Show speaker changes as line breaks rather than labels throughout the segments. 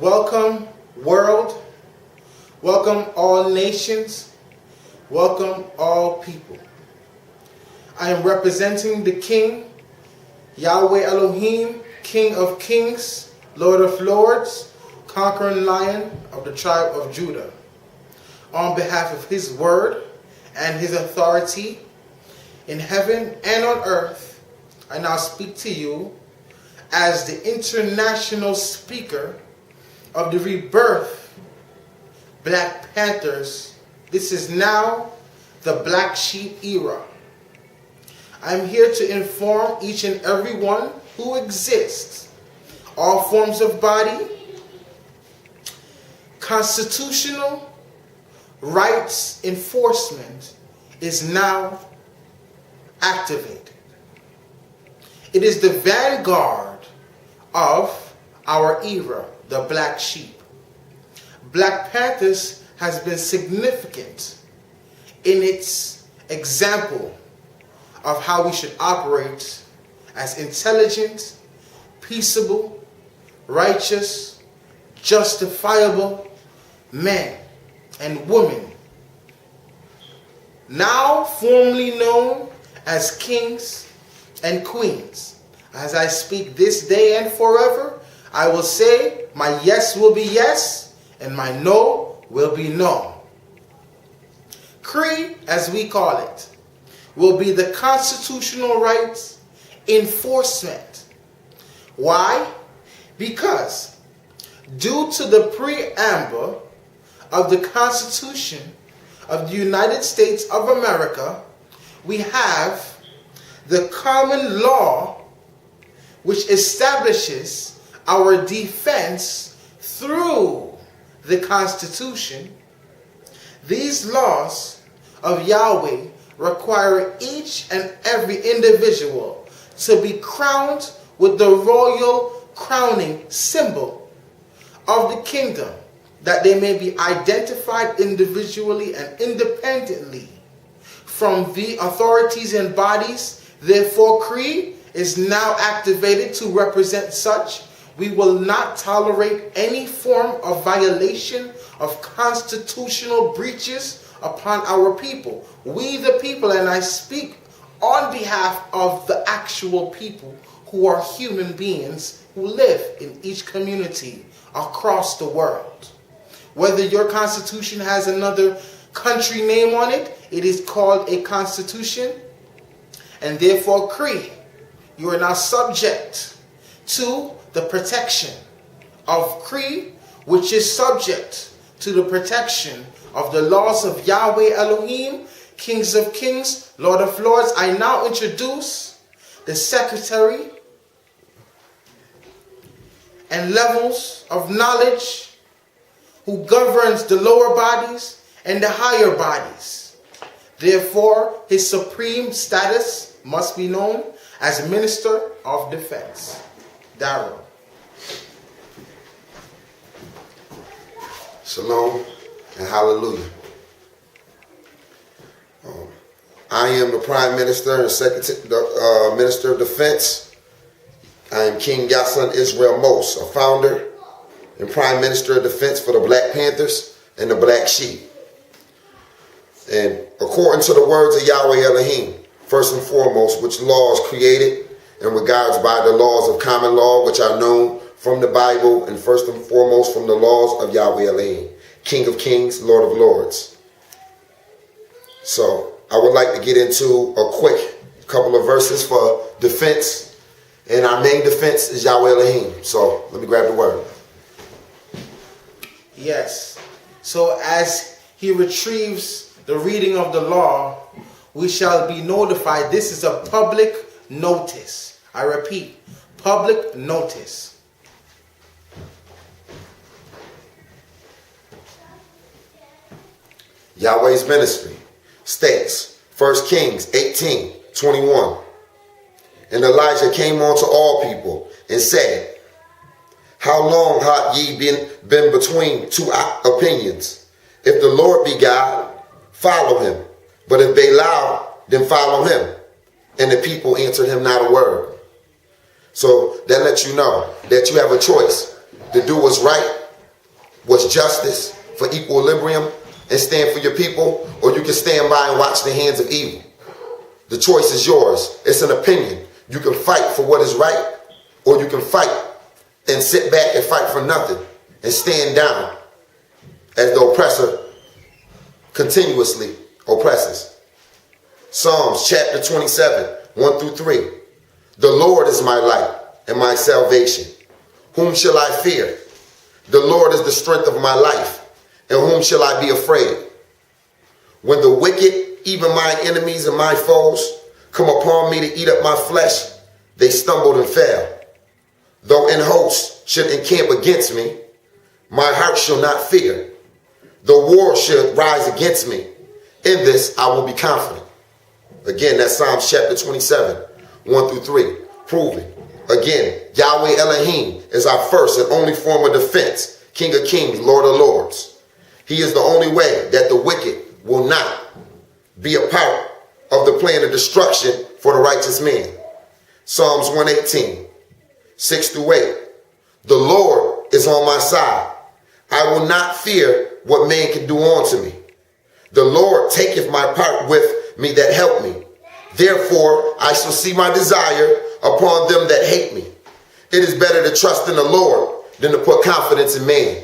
Welcome, world. Welcome, all nations. Welcome, all people. I am representing the King, Yahweh Elohim, King of Kings, Lord of Lords, conquering Lion of the tribe of Judah. On behalf of His word and His authority in heaven and on earth, I now speak to you as the international speaker of the rebirth Black Panthers. This is now the Black Sheep era. I'm here to inform each and every one who exists, all forms of body, constitutional rights enforcement is now activated. It is the vanguard of our era, the Black Sheep. Black Panthers has been significant in its example of how we should operate as intelligent, peaceable, righteous, justifiable men and women, now formerly known as kings and queens. As I speak this day and forever, I will say my yes will be yes and my no will be no. Cree, as we call it, will be the constitutional rights enforcement. Why? Because due to the preamble of the Constitution of the United States of America, we have the common law which establishes our defense through the Constitution. These laws of Yahweh require each and every individual to be crowned with the royal crowning symbol of the kingdom, that they may be identified individually and independently from the authorities and bodies. Therefore, Cree is now activated to represent such. We will not tolerate any form of violation of constitutional breaches upon our people. We the people, and I speak on behalf of the actual people who are human beings who live in each community across the world. Whether your constitution has another country name on it, it is called a constitution. And therefore, Cree, you are now subject to the protection of Cree, which is subject to the protection of the laws of Yahweh Elohim, Kings of Kings, Lord of Lords. I now introduce the Secretary and levels of knowledge who governs the lower bodies and the higher bodies. Therefore, his supreme status must be known as Minister of Defense. Darrell.
Shalom and hallelujah. I am the Prime Minister and Minister of Defense. I am King Yassan Israel Mos, a founder and Prime Minister of Defense for the Black Panthers and the Black Sheep. And according to the words of Yahweh Elohim, first and foremost, which laws created in regards by the laws of common law, which are known from the Bible, and first and foremost from the laws of Yahweh Elohim, King of Kings, Lord of Lords. So I would like to get into a quick couple of verses for defense, and our main defense is Yahweh Elohim. So let me grab the word.
Yes. So as he retrieves the reading of the law, we shall be notified. This is a public notice. I repeat, public notice.
Yahweh's ministry states, 1 Kings 18:21. And Elijah came unto all people and said, How long have ye been between two opinions? If the Lord be God, follow him. But if Belial, then follow him. And the people answered him not a word. So that lets you know that you have a choice to do what's right what's justice, for equilibrium, and stand for your people, or you can stand by and watch the hands of evil. The choice is yours. It's an opinion. You can fight for what is right, or you can fight and sit back and fight for nothing and stand down as the oppressor continuously oppresses. Psalms chapter 27, 1 through 3. The Lord is my light and my salvation. Whom shall I fear? The Lord is the strength of my life, and whom shall I be afraid? When the wicked, even my enemies and my foes, come upon me to eat up my flesh, they stumbled and fell. Though an host should encamp against me, my heart shall not fear. Though war should rise against me, in this I will be confident. Again, that's Psalms chapter 27, 1 through 3, proving. Again, Yahweh Elohim is our first and only form of defense, King of kings, Lord of lords. He is the only way that the wicked will not be a part of the plan of destruction for the righteous man. Psalms 118, 6 through 8. The Lord is on my side. I will not fear what man can do unto me. The Lord taketh my part with me that help me. Therefore I shall see my desire upon them that hate me. It is better to trust in the Lord than to put confidence in man.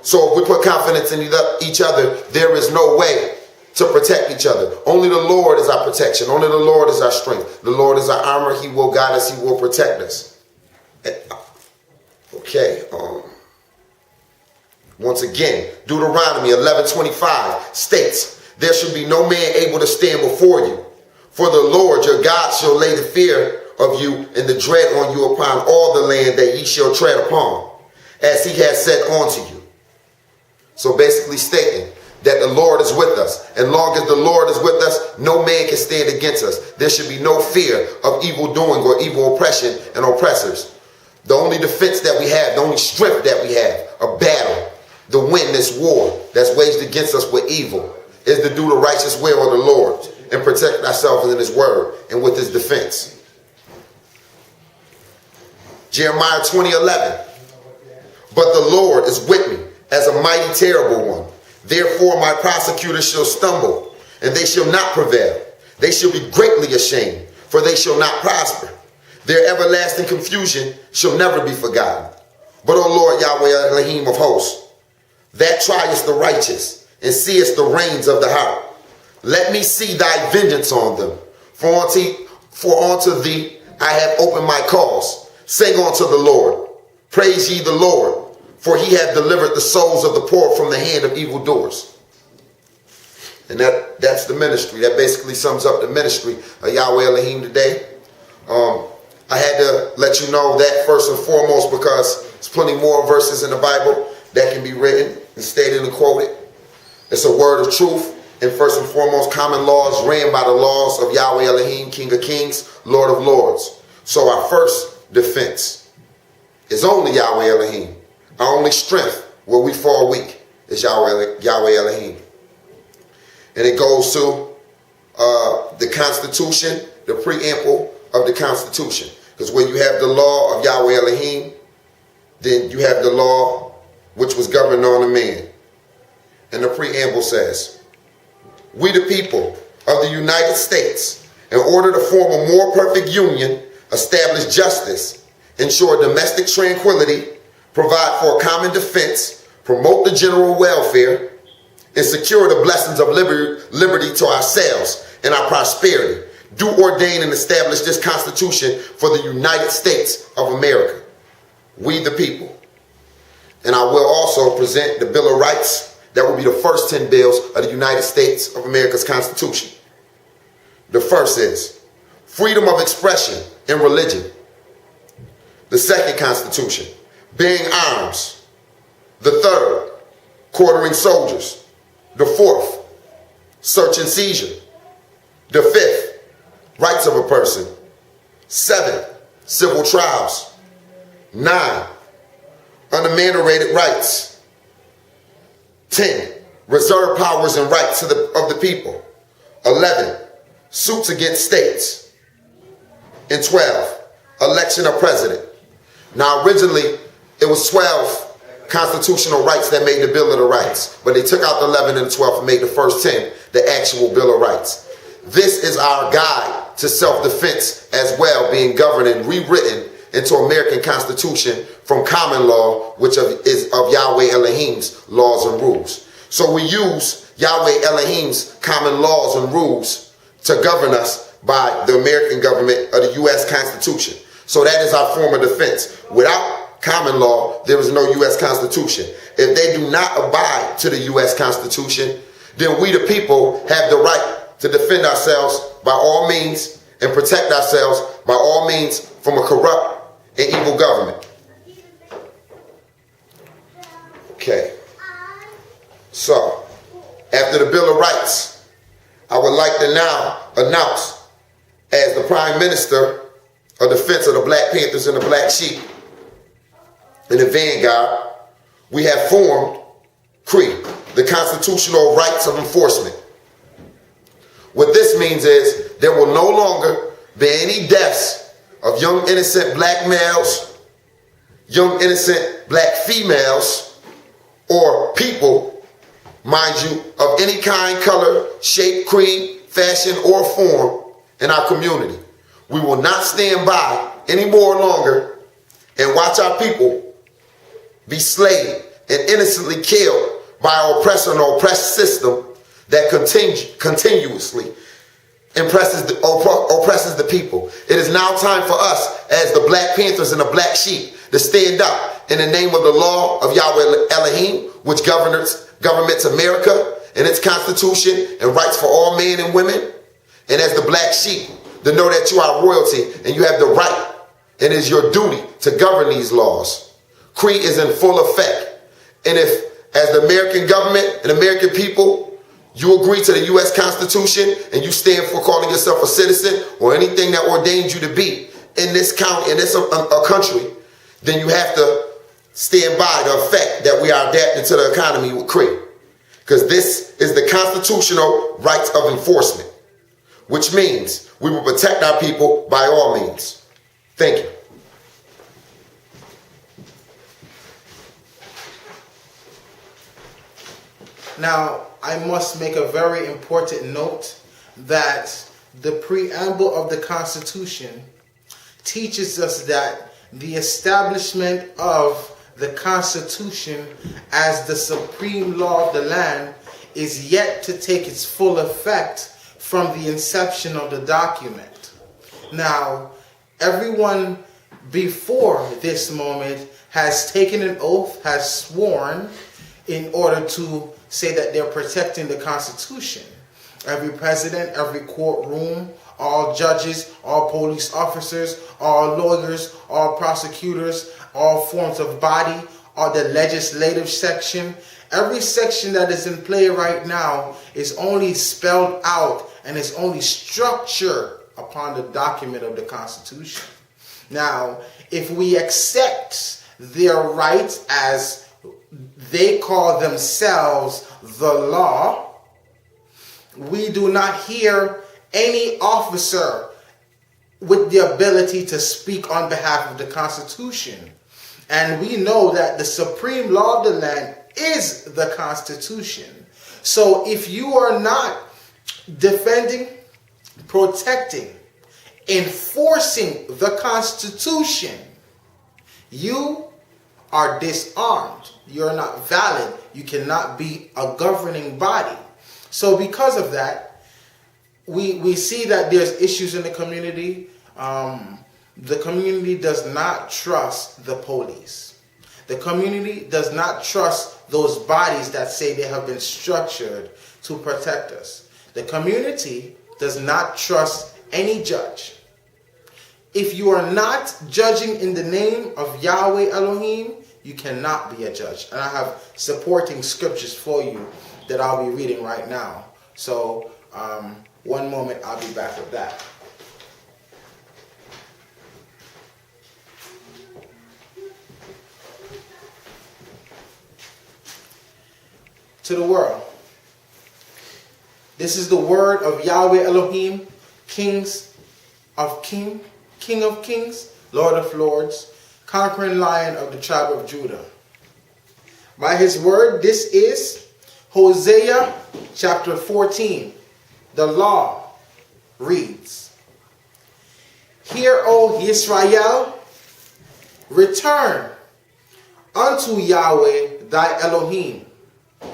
So if we put confidence in each other, there is no way to protect each other. Only the Lord is our protection. Only the Lord is our strength. The Lord is our armor. He will guide us. He will protect us. Okay. Once again, Deuteronomy 11:25 states, there shall be no man able to stand before you. For the Lord your God shall lay the fear of you and the dread on you upon all the land that ye shall tread upon, as he has said unto you. So basically stating that the Lord is with us. And long as the Lord is with us, no man can stand against us. There should be no fear of evil doing or evil oppression and oppressors. The only defense that we have, the only strength that we have, a battle, to win this war that's waged against us with evil, is to do the righteous will of the Lord and protect ourselves in his word and with his defense. Jeremiah 20:11. But the Lord is with me as a mighty terrible one. Therefore my prosecutors shall stumble, and they shall not prevail. They shall be greatly ashamed, for they shall not prosper. Their everlasting confusion shall never be forgotten. But, O Lord Yahweh Elohim of hosts, that triest the righteous, and seest the reins of the heart, let me see thy vengeance on them. For unto thee I have opened my cause. Sing unto the Lord. Praise ye the Lord. For he hath delivered the souls of the poor from the hand of evildoers. And that's the ministry. That basically sums up the ministry of Yahweh Elohim today. I had to let you know that first and foremost because there's plenty more verses in the Bible that can be written and stated and quoted. It's a word of truth. And first and foremost, common laws ran by the laws of Yahweh Elohim, King of kings, Lord of lords. So our first defense is only Yahweh Elohim. Our only strength where we fall weak is Yahweh Elohim. And it goes to the Constitution, the preamble of the Constitution. Because when you have the law of Yahweh Elohim, then you have the law which was governed on a man. And the preamble says, we the people of the United States, in order to form a more perfect union, establish justice, ensure domestic tranquility, provide for a common defense, promote the general welfare, and secure the blessings of liberty to ourselves and our prosperity, do ordain and establish this Constitution for the United States of America. We the people. And I will also present the Bill of Rights. That will be the first 10 bills of the United States of America's Constitution. The first is freedom of expression and religion. The second Constitution, bearing arms. The third, quartering soldiers. The fourth, search and seizure. The fifth, rights of a person. 7, civil trials. 9, unenumerated rights. 10, reserve powers and rights of the people. 11, suits against states. And 12, election of president. Now originally it was 12 constitutional rights that made the Bill of the Rights. But they took out the 11 and the 12 and made the first 10 the actual Bill of Rights. This is our guide to self-defense as well, being governed and rewritten into American Constitution from common law, which is of Yahweh Elohim's laws and rules. So we use Yahweh Elohim's common laws and rules to govern us by the American government of the U.S. Constitution. So that is our form of defense. Without common law, there is no U.S. Constitution. If they do not abide to the U.S. Constitution, then we the people have the right to defend ourselves by all means and protect ourselves by all means from a corrupt and evil government. Okay. So, after the Bill of Rights, I would like to now announce, as the Prime Minister of Defense of the Black Panthers and the Black Sheep and the Vanguard, we have formed CREE, the Constitutional Rights of Enforcement. What this means is there will no longer be any deaths of young innocent black males, young innocent black females, or people, mind you, of any kind, color, shape, creed, fashion, or form in our community. We will not stand by any more longer and watch our people be slaved and innocently killed by our oppressor and oppressed system that continuously oppresses the people. It is now time for us, as the Black Panthers and the Black Sheep, to stand up in the name of the law of Yahweh Elohim, which governments America and its constitution and rights for all men and women. And as the Black Sheep, to know that you are royalty and you have the right, and it is your duty to govern these laws. CREE is in full effect. And if, as the American government and American people, you agree to the U.S. Constitution and you stand for calling yourself a citizen or anything that ordains you to be in this county, in this country, then you have to stand by the effect that we are adapting to the economy with CREE. Because this is the constitutional rights of enforcement, which means we will protect our people by all means. Thank you.
Now, I must make a very important note that the preamble of the Constitution teaches us that the establishment of the Constitution as the supreme law of the land is yet to take its full effect from the inception of the document. Now, everyone before this moment has taken an oath, has sworn in order to say that they're protecting the Constitution. Every president, every courtroom, all judges, all police officers, all lawyers, all prosecutors, all forms of body, all the legislative section, every section that is in play right now is only spelled out and is only structured upon the document of the Constitution. Now, if we accept their rights as they call themselves the law, we do not hear any officer with the ability to speak on behalf of the Constitution. And we know that the supreme law of the land is the Constitution. So if you are not defending, protecting, enforcing the Constitution, you are disarmed. You're not valid. You cannot be a governing body. So because of that, we see that there's issues in the community. The community does not trust the police. The community does not trust those bodies that say they have been structured to protect us. The community does not trust any judge. If you are not judging in the name of Yahweh Elohim, you cannot be a judge. And I have supporting scriptures for you that I'll be reading right now. So, one moment, I'll be back with that. To the world. This is the word of Yahweh Elohim, King of Kings, Lord of Lords, conquering Lion of the tribe of Judah. by his word. This is Hosea chapter 14. The law reads, Hear, O Israel, return unto Yahweh thy Elohim.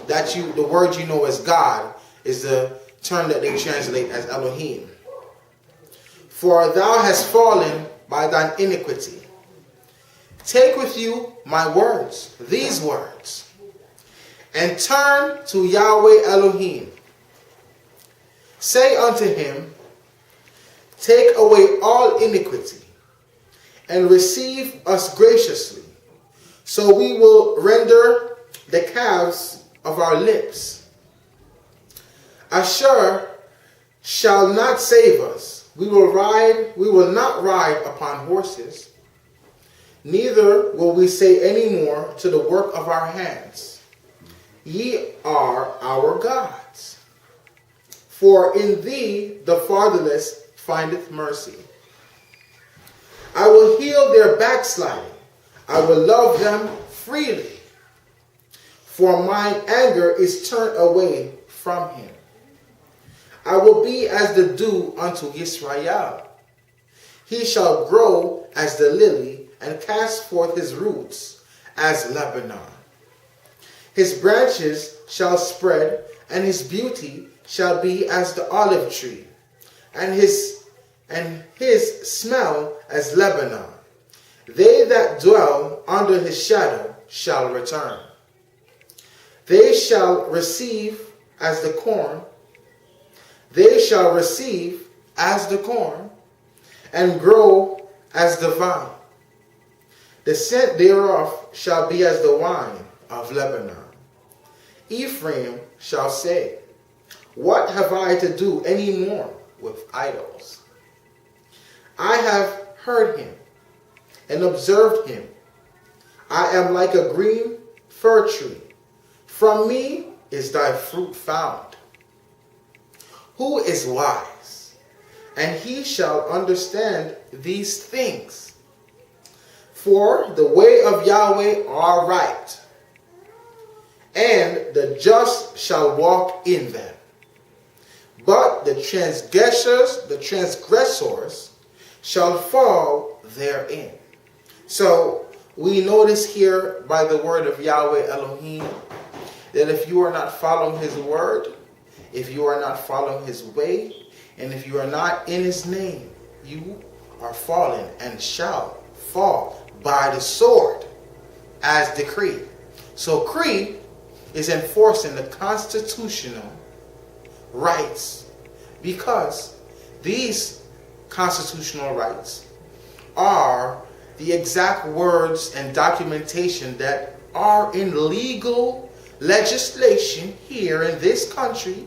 The word you know as God is the term that they translate as Elohim. For thou hast fallen by thine iniquity. Take with you my words, these words, and turn to Yahweh Elohim. Say unto him, Take away all iniquity, and receive us graciously, so we will render the calves of our lips. Asher shall not save us. We will not ride upon horses, neither will we say any more to the work of our hands, Ye are our gods. For in thee the fatherless findeth mercy. I will heal their backsliding. I will love them freely. For mine anger is turned away from him. I will be as the dew unto Israel. He shall grow as the lily and cast forth his roots as Lebanon. His branches shall spread, and his beauty shall be as the olive tree, and his smell as Lebanon. They that dwell under his shadow shall return. They shall receive as the corn. They shall receive as the corn, and grow as the vine. The scent thereof shall be as the wine of Lebanon. Ephraim shall say, What have I to do any more with idols? I have heard him and observed him. I am like a green fir tree. From me is thy fruit found. Who is wise? And he shall understand these things. For the way of Yahweh are right, and the just shall walk in them. But the transgressors shall fall therein. So we notice here by the word of Yahweh Elohim that if you are not following his word, if you are not following his way, and if you are not in his name, you are fallen and shall fall by the sword as decreed. So Cree is enforcing the constitutional rights, because these constitutional rights are the exact words and documentation that are in legal legislation here in this country,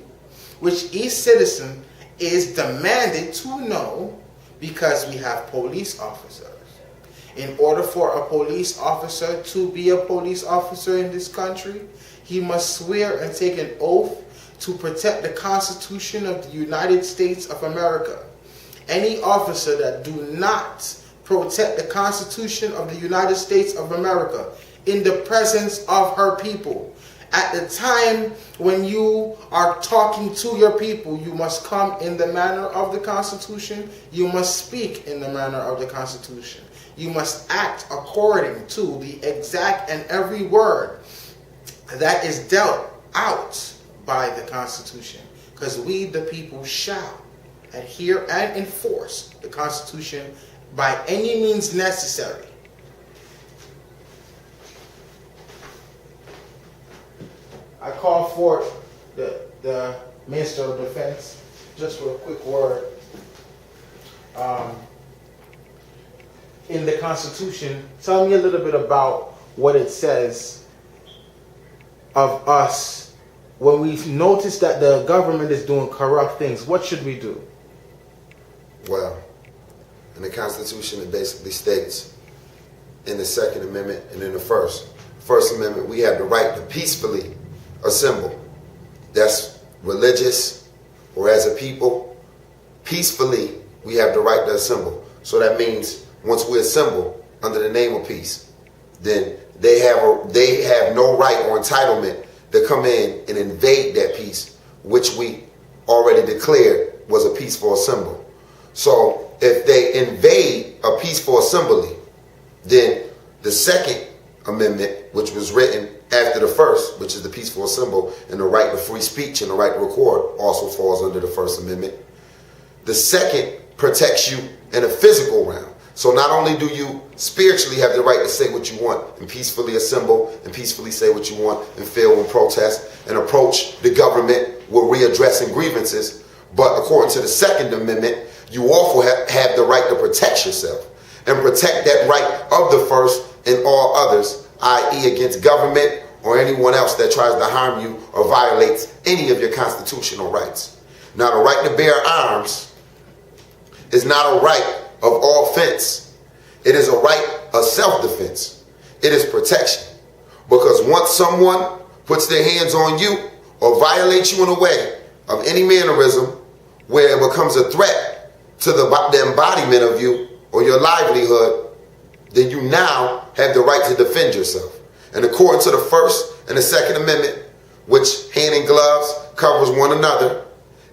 which each citizen is demanded to know, because we have police officers. In order for a police officer to be a police officer in this country, he must swear and take an oath to protect the Constitution of the United States of America. Any officer that do not protect the Constitution of the United States of America in the presence of her people, at the time when you are talking to your people, you must come in the manner of the Constitution. You must speak in the manner of the Constitution. You must act according to the exact and every word that is dealt out by the Constitution. Because we, the people, shall adhere and enforce the Constitution by any means necessary. I call for the Minister of Defense just for a quick word. In the Constitution, tell me a little bit about what it says of us when we notice that the government is doing corrupt things. What should we do?
Well, in the Constitution, it basically states in the Second Amendment and in the First Amendment, we have the right to peacefully assemble. That's religious, or as a people, peacefully we have the right to assemble. So that means once we assemble under the name of peace, then they have no right or entitlement to come in and invade that peace, which we already declared was a peaceful assembly. So if they invade a peaceful assembly, then the Second Amendment, which was written after the first, which is the peaceful assembly and the right to free speech and the right to record, also falls under the First Amendment. The second protects you in a physical realm. So not only do you spiritually have the right to say what you want and peacefully assemble and peacefully say what you want and feel and protest and approach the government with readdressing grievances, but according to the Second Amendment, you also have the right to protect yourself and protect that right of the first and all others, i.e. against government or anyone else that tries to harm you or violates any of your constitutional rights. Now, the right to bear arms is not a right of offense. It is a right of self-defense. It is protection. Because once someone puts their hands on you or violates you in a way of any mannerism where it becomes a threat to the embodiment of you or your livelihood, then you now have the right to defend yourself. And according to the First and the Second Amendment, which hand in gloves covers one another,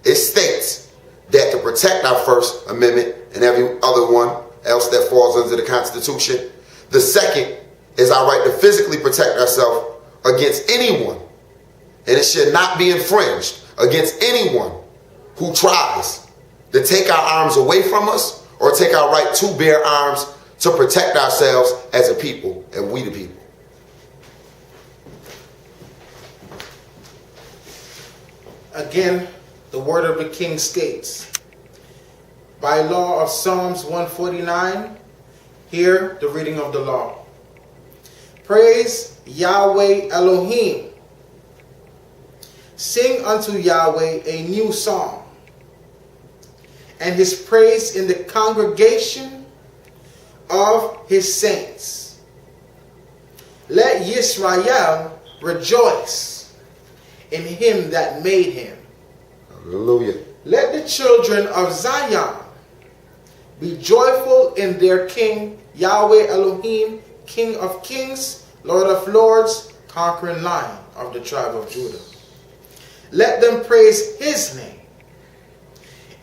it states that to protect our First Amendment and every other one else that falls under the Constitution, the second is our right to physically protect ourselves against anyone, and it should not be infringed against anyone who tries to take our arms away from us or take our right to bear arms to protect ourselves as a people and we the people.
Again, the word of the king states, by law of Psalms 149, hear the reading of the law. Praise Yahweh Elohim. Sing unto Yahweh a new song, and his praise in the congregation of his saints. Let Yisrael rejoice in him that made him.
Hallelujah.
Let the children of Zion be joyful in their King, Yahweh Elohim, King of kings, Lord of lords, conquering Lion of the tribe of Judah. Let them praise his name.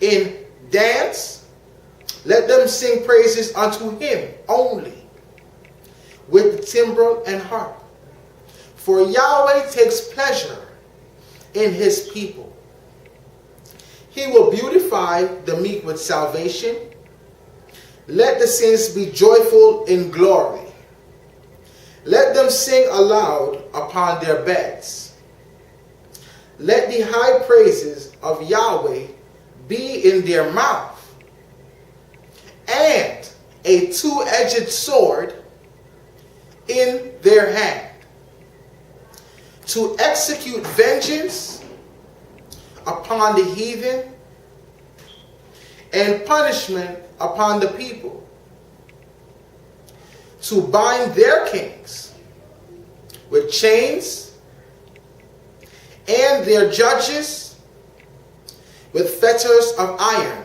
In dance, let them sing praises unto him only, with the timbrel and harp. For Yahweh takes pleasure in his people. He will beautify the meek with salvation. Let the saints be joyful in glory. Let them sing aloud upon their beds. Let the high praises of Yahweh be in their mouth, and a two-edged sword in their hand, to execute vengeance upon the heathen and punishment upon the people, to bind their kings with chains and their judges with fetters of iron,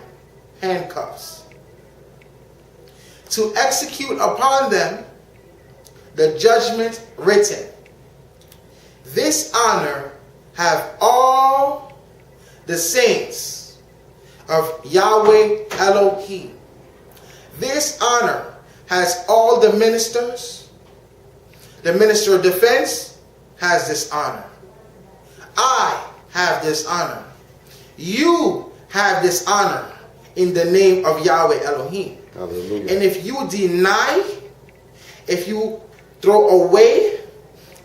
handcuffs, to execute upon them the judgment written. This honor have all the saints of Yahweh Elohim. This honor has all the ministers. The minister of defense has this honor. I have this honor. You have this honor in the name of Yahweh Elohim.
Hallelujah.
And if you deny, if you throw away,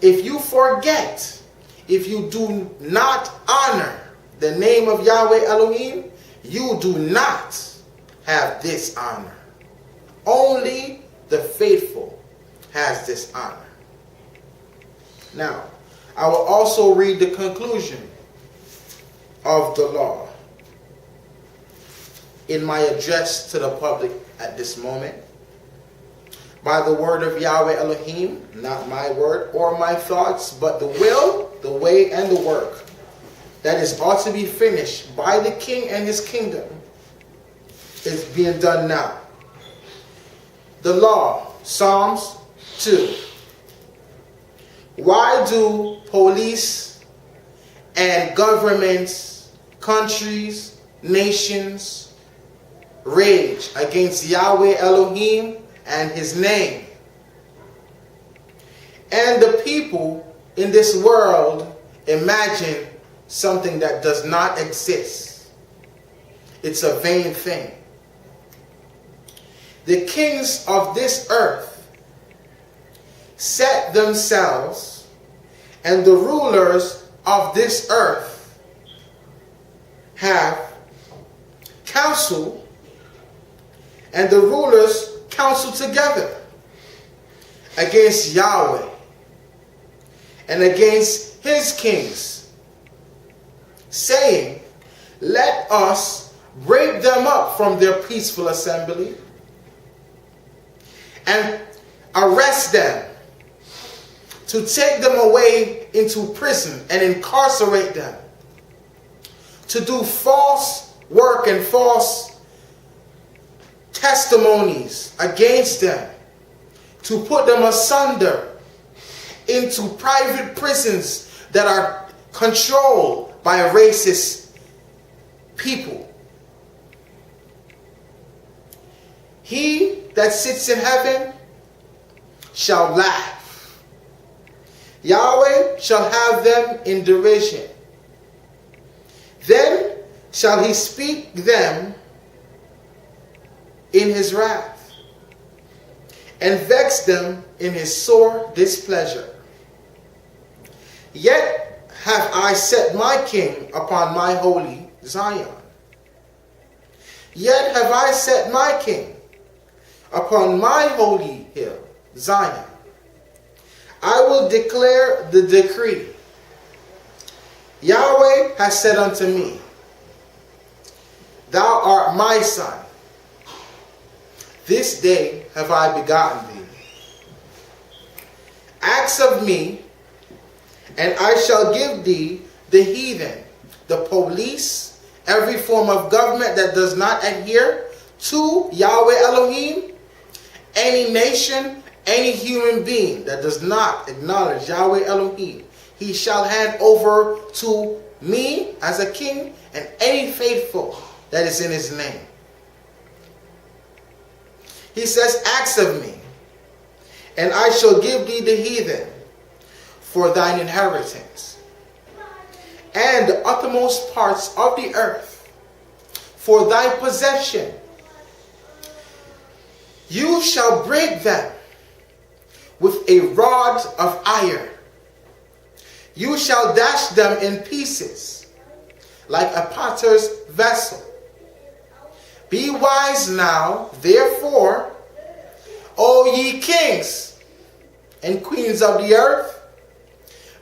if you forget, if you do not honor the name of Yahweh Elohim, you do not have this honor. Only the faithful has this honor. Now, I will also read the conclusion of the law in my address to the public at this moment. By the word of Yahweh Elohim, not my word or my thoughts, but the will, the way, and the work that is ought to be finished by the king and his kingdom is being done now. The law, Psalms 2. Why do police and governments, countries, nations rage against Yahweh Elohim and his name? And the people in this world imagine something that does not exist. It's a vain thing. The kings of this earth set themselves, and the rulers of this earth have counsel, and the rulers counsel together against Yahweh and against his kings, saying, let us break them up from their peaceful assembly and arrest them, to take them away into prison and incarcerate them, to do false work and false testimonies against them, to put them asunder into private prisons that are controlled by racist people. He that sits in heaven shall laugh. Yahweh shall have them in derision. Then shall he speak them in his wrath, and vex them in his sore displeasure. Yet have I set my king upon my holy Zion. Yet have I set my king upon my holy hill, Zion. I will declare the decree. Yahweh has said unto me, thou art my son. This day have I begotten thee. Ask of me, and I shall give thee the heathen, the police, every form of government that does not adhere to Yahweh Elohim, any nation, any human being that does not acknowledge Yahweh Elohim, he shall hand over to me as a king, and any faithful that is in his name. He says, ask of me, and I shall give thee the heathen for thine inheritance, and the uttermost parts of the earth for thy possession. You shall break them with a rod of iron. You shall dash them in pieces like a potter's vessel. Be wise now, therefore, O ye kings and queens of the earth.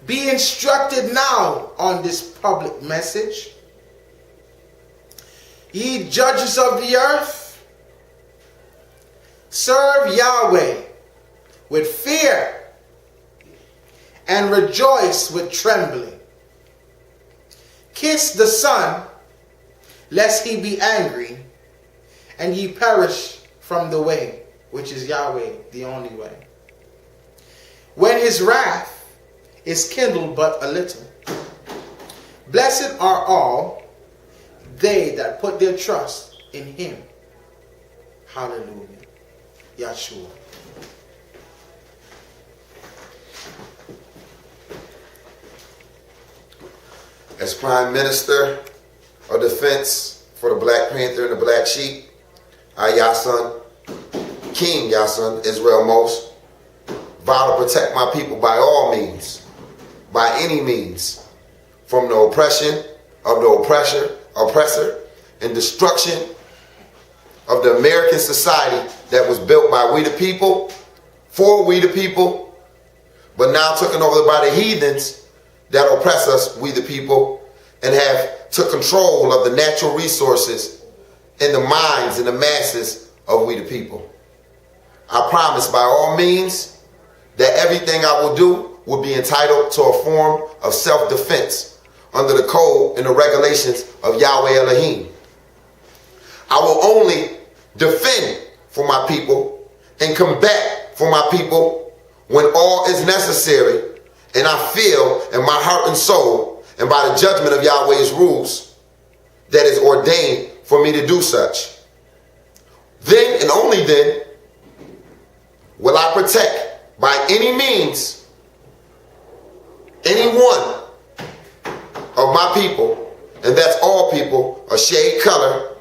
Be instructed now on this public message. Ye judges of the earth, serve Yahweh with fear and rejoice with trembling. Kiss the Son, lest he be angry, and ye perish from the way, which is Yahweh, the only way. When his wrath is kindled but a little. Blessed are all they that put their trust in him. Hallelujah. Yahshua.
As Prime Minister of Defense for the Black Panther and the Black Sheep, I, Yasun, King Yasun, Israel Most, vow to protect my people by all means, by any means, from the oppression of the oppressor, and destruction of the American society that was built by we the people, for we the people, but now taken over by the heathens that oppress us, we the people, and have took control of the natural resources in the minds and the masses of we the people. I promise by all means that everything I will do will be entitled to a form of self-defense under the code and the regulations of Yahweh Elohim. I will only defend for my people and combat for my people when all is necessary and I feel in my heart and soul, and by the judgment of Yahweh's rules, that is ordained for me to do such, then and only then will I protect by any means any one of my people, and that's all people, a shade color,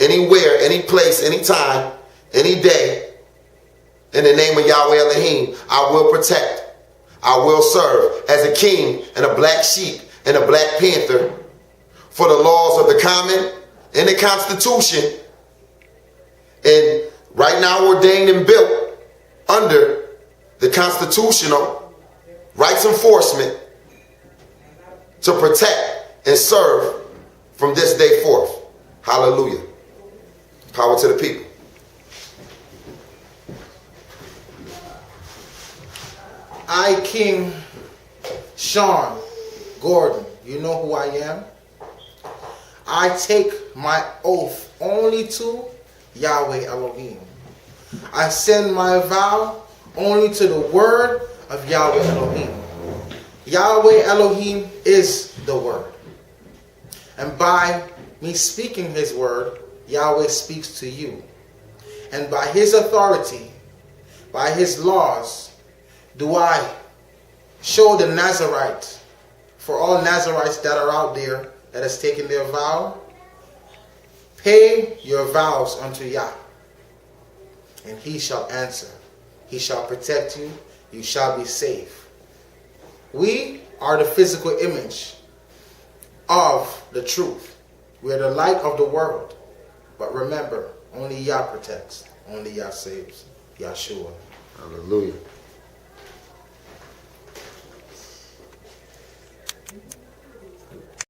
anywhere, any place, any time, any day. In the name of Yahweh Elohim, I will protect. I will serve as a king and a black sheep and a black panther for the laws of the common and the Constitution, and right now ordained and built under the constitutional rights enforcement to protect and serve from this day forth. Hallelujah. Power to the people.
I, King Sean Gordon, you know who I am. I take my oath only to Yahweh Elohim. I send my vow only to the word of Yahweh Elohim. Yahweh Elohim is the word. And by me speaking his word, Yahweh speaks to you. And by his authority, by his laws, do I show the Nazarite, for all Nazarites that are out there that has taken their vow, pay your vows unto Yah, and he shall answer. He shall protect you. You shall be safe. We are the physical image of the truth. We are the light of the world. But remember, only Yah protects. Only Yah saves. Yahshua.
Hallelujah.